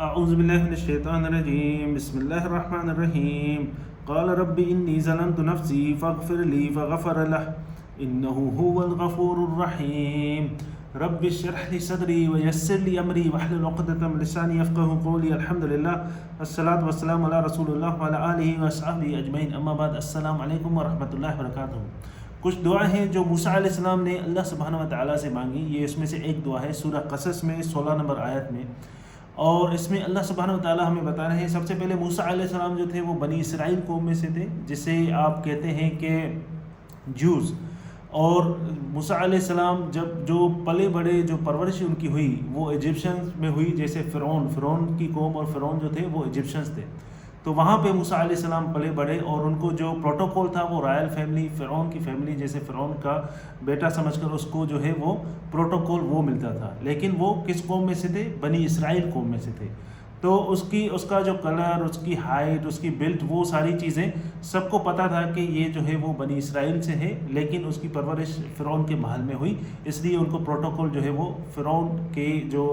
اعوذ باللہ من الشیطان الرجیم بسم اللہ الرحمن الرحیم قال رب انی ظلمت نفسی فاغفر لی فغفر له انه هو الغفور الرحیم رب اشرح لی صدری ویسر لی امری واحلل عقدۃ من لسانی یفقهوا قولی الحمدللہ والصلاة والسلام علی رسول اللہ وعلی آلہ وصحبہ اجمعین اما بعد السلام علیکم ورحمۃ اللہ وبرکاتہ۔ کچھ دعائیں ہیں جو موسیٰ علیہ السلام نے اللہ سبحانہ و تعالیٰ سے مانگی، یہ اس میں سے ایک دعا ہے سورہ قصص میں 16 نمبر آیت میں، اور اس میں اللہ سبحانہ و تعالیٰ ہمیں بتا رہے ہیں سب سے پہلے موسیٰ علیہ السلام جو تھے وہ بنی اسرائیل قوم میں سے تھے، جسے آپ کہتے ہیں کہ جوز، اور موسیٰ علیہ السلام جب جو پلے بڑے جو پرورش ان کی ہوئی وہ ایجپشنز میں ہوئی، جیسے فرعون کی قوم اور فرعون جو تھے وہ ایجپشنز تھے، تو وہاں پہ موسیٰ علیہ السلام پلے بڑھے، اور ان کو جو پروٹوکول تھا وہ رائل فیملی، فرعون کی فیملی، جیسے فرعون کا بیٹا سمجھ کر اس کو جو ہے وہ پروٹوکول وہ ملتا تھا، لیکن وہ کس قوم میں سے تھے؟ بنی اسرائیل قوم میں سے تھے۔ تو اس کا جو کلر، اس کی ہائٹ، اس کی بلٹ، وہ ساری چیزیں سب کو پتہ تھا کہ یہ جو ہے وہ بنی اسرائیل سے ہے، لیکن اس کی پرورش فرعون کے محل میں ہوئی، اس لیے ان کو پروٹوکول جو ہے وہ فرعون کے جو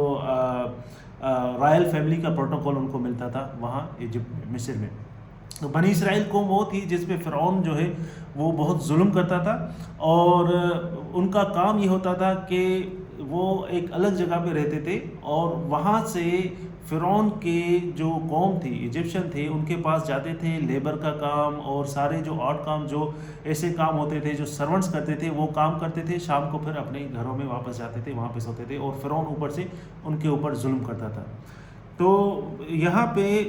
رائل فیملی کا پروٹوکول ان کو ملتا تھا وہاں ایجپٹ مصر میں۔ تو بنی اسرائیل قوم وہ تھی جس پہ فرعون جو ہے وہ بہت ظلم کرتا تھا، اور ان کا کام یہ ہوتا تھا کہ وہ ایک الگ جگہ پہ رہتے تھے، اور وہاں سے فرعون کے جو قوم تھی، ایجپشن تھے، ان کے پاس جاتے تھے، لیبر کا کام اور سارے جو آڈ کام، جو ایسے کام ہوتے تھے جو سرونٹس کرتے تھے، وہ کام کرتے تھے، شام کو پھر اپنے گھروں میں واپس جاتے تھے، وہاں پہ سوتے تھے، اور فرعون اوپر سے ان کے اوپر ظلم کرتا تھا۔ تو یہاں پہ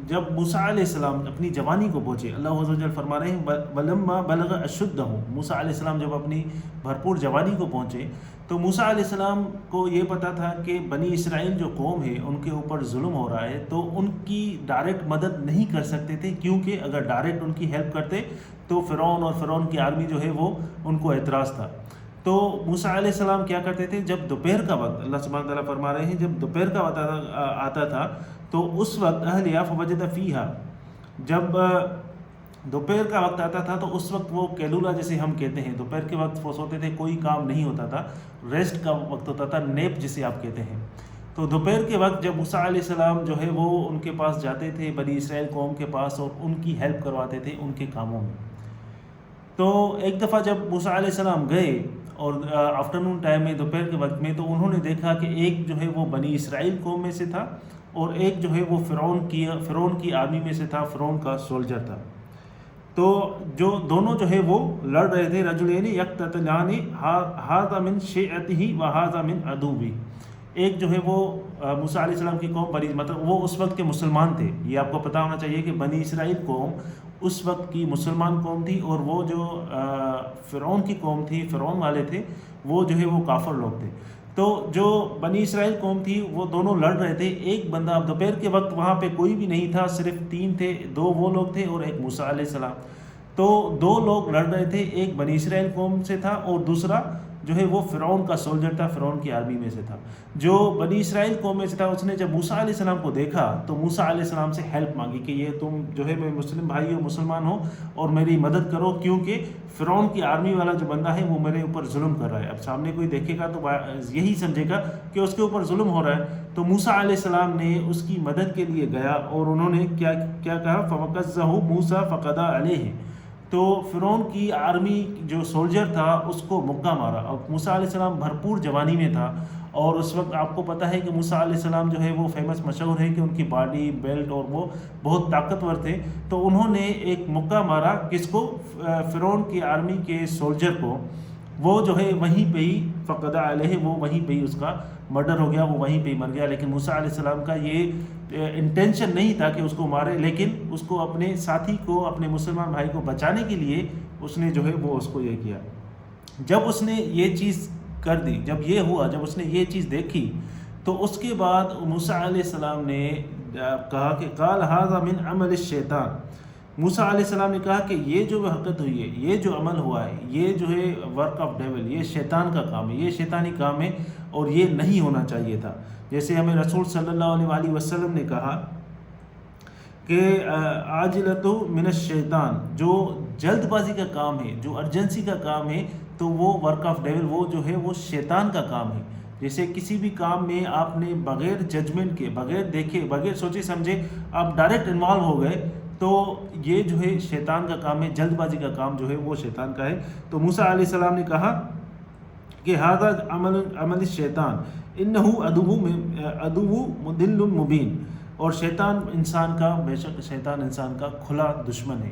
جب موسیٰ علیہ السلام اپنی جوانی کو پہنچے، اللہ عز و جل فرما رہے ہیں وَلَمَّا بَلَغَ أَشُدَّهُ، موسیٰ علیہ السلام جب اپنی بھرپور جوانی کو پہنچے تو موسیٰ علیہ السلام کو یہ پتا تھا کہ بنی اسرائیل جو قوم ہے ان کے اوپر ظلم ہو رہا ہے، تو ان کی ڈائریکٹ مدد نہیں کر سکتے تھے، کیونکہ اگر ڈائریکٹ ان کی ہیلپ کرتے تو فرعون اور فرعون کی آرمی جو ہے وہ ان کو اعتراض تھا۔ تو موسیٰ علیہ السلام کیا کرتے تھے؟ جب دوپہر کا وقت، اللہ سبحانہ تعالیٰ فرما رہے ہیں، جب دوپہر کا وقت آتا تھا تو اس وقت اہلیہ فوجد فیہا، جب دوپہر کا وقت آتا تھا تو اس وقت وہ کیلولا جسے ہم کہتے ہیں، دوپہر کے وقت وہ سوتے تھے، کوئی کام نہیں ہوتا تھا، ریسٹ کا وقت ہوتا تھا، نیپ جسے آپ کہتے ہیں۔ تو دوپہر کے وقت جب موسیٰ علیہ السلام جو ہے وہ ان کے پاس جاتے تھے، بنی اسرائیل قوم کے پاس، اور ان کی ہیلپ کرواتے تھے ان کے کاموں میں۔ تو ایک دفعہ جب موسیٰ علیہ السلام گئے اور آفٹرنون ٹائم میں، دوپہر کے وقت میں، تو انہوں نے دیکھا کہ ایک جو ہے وہ بنی اسرائیل قوم میں سے تھا، اور ایک جو ہے وہ فرعون کی آرمی میں سے تھا، فرعون کا سولجر تھا۔ تو جو دونوں جو ہے وہ لڑ رہے تھے، رجلین یقتتلان ھذا من شیعتہ وھذا من عدوہ، ایک جو ہے وہ موسیٰ علیہ السلام کی قوم مطلب وہ اس وقت کے مسلمان تھے، یہ آپ کو پتہ ہونا چاہیے کہ بنی اسرائیل قوم اس وقت کی مسلمان قوم تھی، اور وہ جو فرعون کی قوم تھی، فرعون والے تھے، وہ جو ہے وہ کافر لوگ تھے۔ تو جو بنی اسرائیل قوم تھی وہ دونوں لڑ رہے تھے، ایک بندہ، اب دوپہر کے وقت وہاں پہ کوئی بھی نہیں تھا، صرف 3 تھے، 2 وہ لوگ تھے اور ایک موسیٰ علیہ السلام۔ تو 2 لوگ لڑ رہے تھے، ایک بنی اسرائیل قوم سے تھا اور دوسرا جو ہے وہ فرعون کا سولجر تھا، فرعون کی آرمی میں سے تھا۔ جو بنی اسرائیل قوم میں سے تھا، اس نے جب موسیٰ علیہ السلام کو دیکھا تو موسیٰ علیہ السلام سے ہیلپ مانگی کہ یہ تم جو ہے میں مسلم بھائی ہو، مسلمان ہو، اور میری مدد کرو، کیونکہ فرعون کی آرمی والا جو بندہ ہے وہ میرے اوپر ظلم کر رہا ہے۔ اب سامنے کوئی دیکھے گا تو یہی سمجھے گا کہ اس کے اوپر ظلم ہو رہا ہے۔ تو موسیٰ علیہ السلام نے اس کی مدد کے لیے گیا، اور انہوں نے کیا کہا؟ فَوَقَذَّهُ مُوسَىٰ فَقَضَىٰ عَلَيْهِ، تو فرعون کی آرمی جو سولجر تھا اس کو مکہ مارا۔ اب موسیٰ علیہ السلام بھرپور جوانی میں تھا، اور اس وقت آپ کو پتہ ہے کہ موسیٰ علیہ السلام جو ہے وہ فیمس مشہور ہے کہ ان کی باڈی بلٹ اور وہ بہت طاقتور تھے، تو انہوں نے ایک مکہ مارا، کس کو؟ فرعون کی آرمی کے سولجر کو، وہ جو ہے وہیں پہ ہی فقضى علیہ، وہ وہیں پہ ہی اس کا مرڈر ہو گیا، وہ وہیں پہ ہی مر گیا۔ لیکن موسیٰ علیہ السلام کا یہ انٹینشن نہیں تھا کہ اس کو مارے، لیکن اس کو اپنے ساتھی کو، اپنے مسلمان بھائی کو بچانے کے لیے اس نے جو ہے وہ اس کو یہ کیا۔ جب اس نے یہ چیز کر دی، جب یہ ہوا، جب اس نے یہ چیز دیکھی، تو اس کے بعد موسیٰ علیہ السلام نے کہا کہ قال ھذا من عمل الشیطان، موسیٰ علیہ السلام نے کہا کہ یہ جو حرکت ہوئی ہے، یہ جو عمل ہوا ہے، یہ جو ہے ورک آف ڈیول، یہ شیطان کا کام ہے، یہ شیطانی کام ہے، اور یہ نہیں ہونا چاہیے تھا۔ جیسے ہمیں رسول صلی اللہ علیہ وآلہ وسلم نے کہا کہ عاجلۃ من الشیطان، جو جلد بازی کا کام ہے، جو ارجنسی کا کام ہے، تو وہ ورک آف ڈیول، وہ جو ہے وہ شیطان کا کام ہے۔ جیسے کسی بھی کام میں آپ نے بغیر ججمنٹ کے، بغیر دیکھے، بغیر سوچے سمجھے آپ ڈائریکٹ انوالو ہو گئے، تو یہ جو ہے شیطان کا کام ہے، جلد بازی کا کام جو ہے وہ شیطان کا ہے۔ تو موسیٰ علیہ السلام نے کہا کہ ھذا عمل الشیطان انہ عدو مضل مبین، اور شیطان انسان کا، بے شک شیطان انسان کا کھلا دشمن ہے۔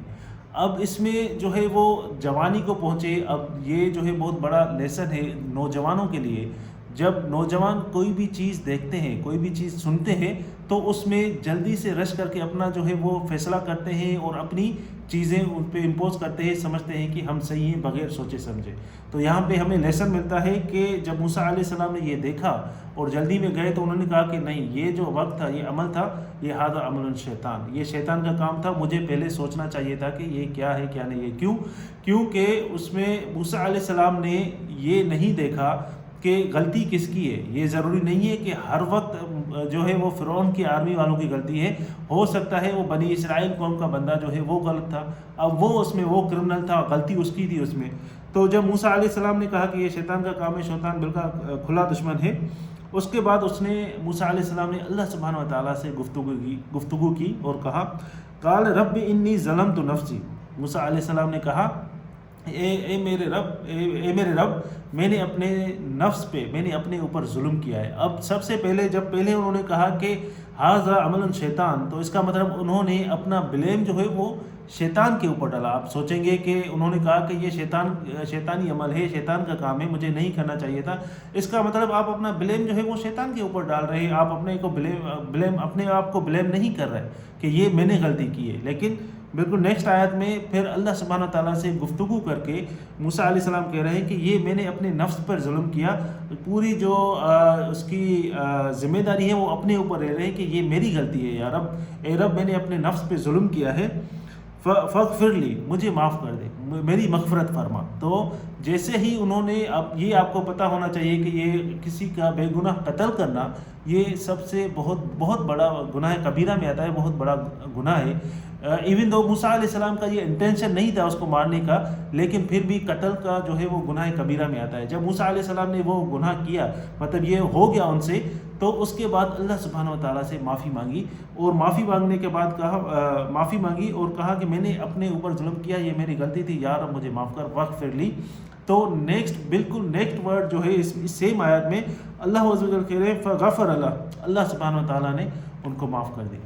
اب اس میں جو ہے وہ جوانی کو پہنچے، اب یہ جو ہے بہت بڑا لیسن ہے نوجوانوں کے لیے۔ جب نوجوان کوئی بھی چیز دیکھتے ہیں، کوئی بھی چیز سنتے ہیں، تو اس میں جلدی سے رش کر کے اپنا جو ہے وہ فیصلہ کرتے ہیں اور اپنی چیزیں ان پہ امپوز کرتے ہیں، سمجھتے ہیں کہ ہم صحیح ہیں بغیر سوچے سمجھے۔ تو یہاں پہ ہمیں لیسن ملتا ہے کہ جب موسیٰ علیہ السلام نے یہ دیکھا اور جلدی میں گئے، تو انہوں نے کہا کہ نہیں، یہ جو وقت تھا، یہ عمل تھا، یہ ھذا عمل الشیطان، یہ شیطان کا کام تھا، مجھے پہلے سوچنا چاہیے تھا کہ یہ کیا ہے کیا نہیں ہے۔ کیونکہ اس میں موسیٰ علیہ السلام نے یہ نہیں دیکھا کہ غلطی کس کی ہے۔ یہ ضروری نہیں ہے کہ ہر وقت جو ہے وہ فرعون کی آرمی والوں کی غلطی ہے، ہو سکتا ہے وہ بنی اسرائیل قوم کا بندہ جو ہے وہ غلط تھا، اب وہ اس میں وہ کرمنل تھا، غلطی اس کی تھی اس میں۔ تو جب موسیٰ علیہ السلام نے کہا کہ یہ شیطان کا کام ہے، شیطان بالکل کھلا دشمن ہے، اس کے بعد اس نے موسیٰ علیہ السلام نے اللہ سبحانہ وتعالیٰ سے گفتگو کی اور کہا قال رب انی ظلمت نفسی۔ موسیٰ علیہ السلام نے کہا اے میرے رب، میں نے اپنے نفس پہ، میں نے اپنے اوپر ظلم کیا ہے۔ اب سب سے پہلے جب انہوں نے کہا کہ ھذا عمل الشیطان، تو اس کا مطلب انہوں نے اپنا بلیم جو ہے وہ شیطان کے اوپر ڈالا۔ آپ سوچیں گے کہ انہوں نے کہا کہ یہ شیطانی عمل ہے، شیطان کا کام ہے، مجھے نہیں کرنا چاہیے تھا، اس کا مطلب آپ اپنا بلیم جو ہے وہ شیطان کے اوپر ڈال رہے ہیں، آپ اپنے آپ کو بلیم نہیں کر رہے کہ یہ میں نے غلطی کی ہے۔ لیکن بالکل نیکسٹ آیت میں پھر اللہ سبحانہ تعالیٰ سے گفتگو کر کے موسیٰ علیہ السلام کہہ رہے ہیں کہ یہ میں نے اپنے نفس پر ظلم کیا، پوری جو اس کی ذمہ داری ہے وہ اپنے اوپر لے رہے ہیں کہ یہ میری غلطی ہے، یا رب، اے رب، میں نے اپنے نفس پہ ظلم کیا ہے، فاغفر لی، مجھے معاف کر دے، میری مغفرت فرما۔ تو جیسے ہی انہوں نے، اب یہ آپ کو پتہ ہونا چاہیے کہ یہ کسی کا بے گناہ قتل کرنا یہ سب سے بہت بڑا گناہ کبیرہ میں آتا ہے، بہت بڑا گناہ ہے۔ ایون دو موسیٰ علیہ السلام کا یہ انٹینشن نہیں تھا اس کو مارنے کا، لیکن پھر بھی قتل کا جو ہے وہ گناہ کبیرہ میں آتا ہے۔ جب موسیٰ علیہ السلام نے وہ گناہ کیا، مطلب یہ ہو گیا ان سے، تو اس کے بعد اللہ سبحانہ وتعالیٰ سے معافی مانگی، اور معافی مانگنے کے بعد معافی مانگی اور کہا کہ میں نے اپنے اوپر ظلم کیا، یہ میری غلطی تھی، یا رب مجھے معاف کر، واغفر لی۔ تو بالکل نیکسٹ ورڈ جو ہے اس سیم آیت میں اللہ عز و جل کہہ رہے ہیں فغفر اللہ سبحانہ وتعالیٰ نے ان کو معاف کر دیا،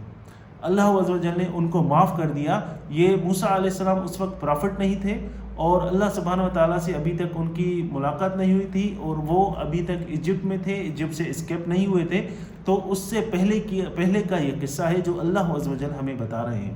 اللہ عز و جل نے ان کو معاف کر دیا۔ یہ موسیٰ علیہ السلام اس وقت پرافٹ نہیں تھے، اور اللہ سبحانہ وتعالیٰ سے ابھی تک ان کی ملاقات نہیں ہوئی تھی، اور وہ ابھی تک ایجپٹ میں تھے، ایجپٹ سے اسکیپ نہیں ہوئے تھے۔ تو اس سے پہلے کا یہ قصہ ہے جو اللہ عز و جل ہمیں بتا رہے ہیں۔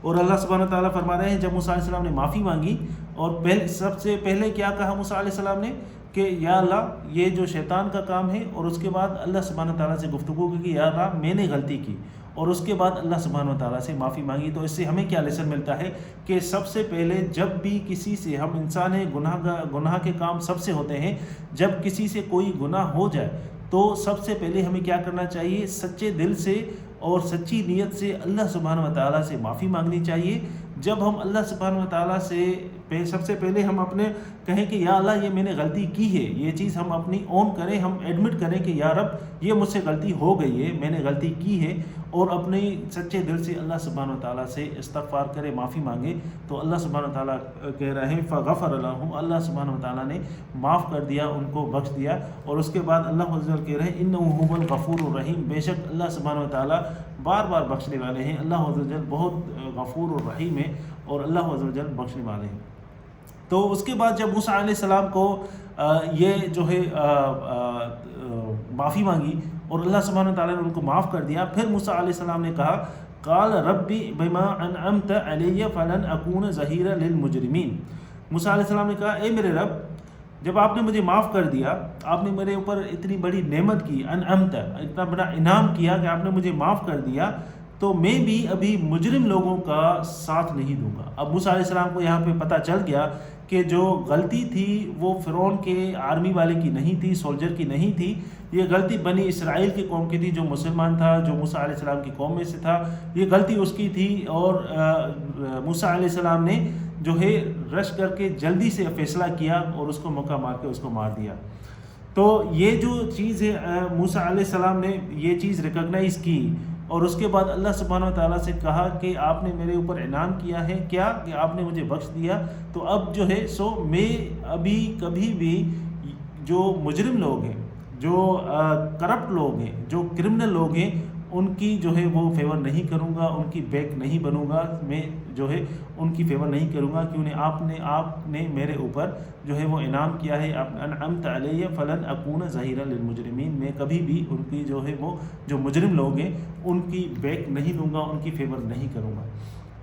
اور اللہ سبحانہ وتعالیٰ فرما رہے ہیں جب موسیٰ علیہ السلام نے معافی مانگی، اور سب سے پہلے کیا کہا موسیٰ علیہ السلام نے کہ یا اللہ یہ جو شیطان کا کام ہے، اور اس کے بعد اللہ سبحانہ وتعالیٰ سے گفتگو کی کہ یا اللہ میں نے غلطی کی، اور اس کے بعد اللہ سبحانہ وتعالیٰ سے معافی مانگی۔ تو اس سے ہمیں کیا لیسن ملتا ہے کہ سب سے پہلے جب بھی کسی سے، ہم انسان ہیں، گناہ کے کام سب سے ہوتے ہیں، جب کسی سے کوئی گناہ ہو جائے تو سب سے پہلے ہمیں کیا کرنا چاہیے؟ سچے دل سے اور سچی نیت سے اللہ سبحانہ وتعالیٰ سے معافی مانگنی چاہیے۔ جب ہم اللہ سبحانہ وتعالیٰ سے سب سے پہلے ہم اپنے کہیں کہ یا اللہ یہ میں نے غلطی کی ہے، یہ چیز ہم اپنی اون کریں، ہم ایڈمٹ کریں کہ یا رب یہ مجھ سے غلطی ہو گئی ہے، میں نے غلطی کی ہے، اور اپنے سچے دل سے اللہ سبحانہ وتعالیٰ سے استغفار کرے، معافی مانگے، تو اللہ سبحانہ وتعالیٰ کہہ رہے ہیں فغفر لہم، اللہ سبحانہ وتعالیٰ نے معاف کر دیا، ان کو بخش دیا۔ اور اس کے بعد اللہ عز و جل کہہ رہے ہیں انہ ھو الغفور الرحیم، بے شک اللہ سبحانہ وتعالیٰ بار بار بخشنے والے ہیں، اللہ عز و جل بہت غفور الرحیم ہے، اور اللہ عز و جل بخشنے والے ہیں۔ تو اس کے بعد جب موسیٰ علیہ السلام کو یہ جو ہے معافی مانگی اور اللہ سبحانہ وتعالیٰ نے ان کو معاف کر دیا، پھر موسیٰ علیہ السلام نے کہا قال ربی بما انعمت علی فلن اکون ظہیرا للمجرمین۔ موسیٰ علیہ السلام نے کہا اے میرے رب، جب آپ نے مجھے معاف کر دیا، آپ نے میرے اوپر اتنی بڑی نعمت کی، انعمت، اتنا بڑا انعام کیا کہ آپ نے مجھے معاف کر دیا، تو میں بھی ابھی مجرم لوگوں کا ساتھ نہیں دوں گا۔ اب موسیٰ علیہ السلام کو یہاں پہ پتہ چل گیا کہ جو غلطی تھی وہ فرعون کے آرمی والے کی نہیں تھی، سولجر کی نہیں تھی، یہ غلطی بنی اسرائیل کی قوم کی تھی، جو مسلمان تھا، جو موسیٰ علیہ السلام کی قوم میں سے تھا، یہ غلطی اس کی تھی۔ اور موسیٰ علیہ السلام نے جو ہے رش کر کے جلدی سے فیصلہ کیا اور اس کو موقع مار کے اس کو مار دیا۔ تو یہ جو چیز ہے موسیٰ علیہ السلام نے یہ چیز ریکگنائز کی، اور اس کے بعد اللہ سبحانہ و تعالیٰ سے کہا کہ آپ نے میرے اوپر انعام کیا ہے کیا کہ آپ نے مجھے بخش دیا، تو اب جو ہے سو میں ابھی کبھی بھی جو مجرم لوگ ہیں، جو کرپٹ لوگ ہیں، جو کرمنل لوگ ہیں، ان کی جو ہے وہ فیور نہیں کروں گا، ان کی بیک نہیں بنوں گا، میں جو ہے ان کی فیور نہیں کروں گا، کیونکہ آپ نے میرے اوپر جو ہے وہ انعام کیا ہے، انعمت علیہ فلن اکون ظہیرا للمجرمین، میں کبھی بھی ان کی جو ہے وہ جو مجرم لوگ ہیں ان کی بیک نہیں لوں گا، ان کی فیور نہیں کروں گا۔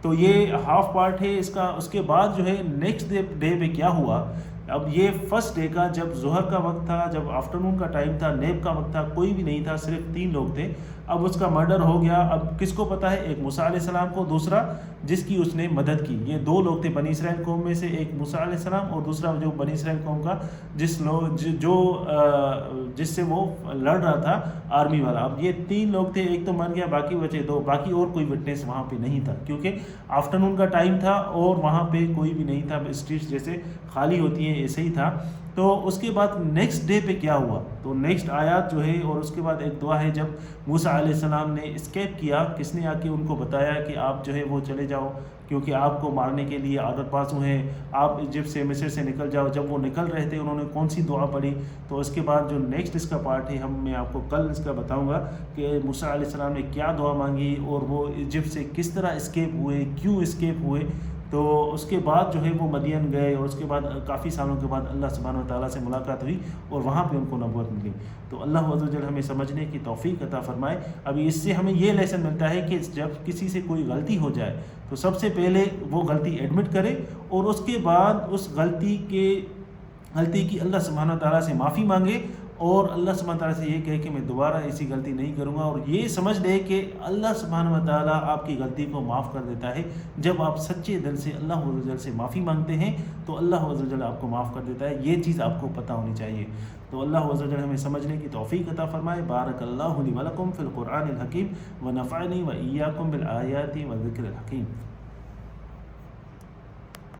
تو یہ ہاف پارٹ ہے اس کا۔ اس کے بعد جو ہے نیکسٹ ڈے پہ کیا ہوا، اب یہ فرسٹ ڈے کا جب ظہر کا وقت تھا، جب آفٹرنون کا ٹائم تھا، نیب کا وقت تھا، کوئی بھی نہیں تھا، صرف 3 لوگ تھے۔ اب اس کا مرڈر ہو گیا۔ اب کس کو پتہ ہے؟ ایک موسیٰ علیہ السلام کو، دوسرا جس کی اس نے مدد کی۔ یہ 2 لوگ تھے بنی اسرائیل قوم میں سے، ایک موسیٰ علیہ السلام اور دوسرا جو بنی اسرائیل قوم کا جس سے وہ لڑ رہا تھا آرمی والا۔ اب یہ 3 لوگ تھے، ایک تو مر گیا، باقی بچے 2، باقی اور کوئی وٹنس وہاں پہ نہیں تھا، کیونکہ آفٹرنون کا ٹائم تھا اور وہاں پہ کوئی بھی نہیں تھا، اسٹریٹس جیسے خالی ہوتی ہیں ایسے ہی تھا۔ تو اس کے بعد نیکسٹ ڈے پہ کیا ہوا، تو نیکسٹ آیات جو ہے، اور اس کے بعد ایک دعا ہے جب موسیٰ علیہ السلام نے اسکیپ کیا، کس نے آ کے ان کو بتایا کہ آپ جو ہے وہ چلے جاؤ، کیونکہ آپ کو مارنے کے لیے آرڈر پاس ہوئے ہیں، آپ ایجپٹ سے، مصر سے نکل جاؤ۔ جب وہ نکل رہے تھے انہوں نے کون سی دعا پڑھی، تو اس کے بعد جو نیکسٹ اس کا پارٹ ہے میں آپ کو کل اس کا بتاؤں گا کہ موسیٰ علیہ السلام نے کیا دعا مانگی، اور وہ ایجپٹ سے کس طرح اسکیپ ہوئے، کیوں اسکیپ ہوئے۔ تو اس کے بعد جو ہے وہ مدین گئے، اور اس کے بعد کافی سالوں کے بعد اللہ سبحانہ و تعالیٰ سے ملاقات ہوئی، اور وہاں پہ ان کو نبوت ملی۔ تو اللہ عز و جل ہمیں سمجھنے کی توفیق عطا فرمائے۔ ابھی اس سے ہمیں یہ لیسن ملتا ہے کہ جب کسی سے کوئی غلطی ہو جائے تو سب سے پہلے وہ غلطی ایڈمٹ کرے، اور اس کے بعد اس غلطی کی اللہ سبحانہ و تعالیٰ سے معافی مانگے، اور اللہ سبحانہ تعالیٰ سے یہ کہے کہ میں دوبارہ ایسی غلطی نہیں کروں گا، اور یہ سمجھ لے کہ اللہ سبحانہ و تعالیٰ آپ کی غلطی کو معاف کر دیتا ہے۔ جب آپ سچے دل سے اللہ عز و جل سے معافی مانگتے ہیں تو اللہ عز و جل آپ کو معاف کر دیتا ہے۔ یہ چیز آپ کو پتہ ہونی چاہیے۔ تو اللہ عز و جل ہمیں سمجھنے کی توفیق عطا فرمائے۔ بارک اللہ لی و لکم فی القرآن الحکیم، و نفعنی و ایاکم بالآیات و ذکر الحکیم۔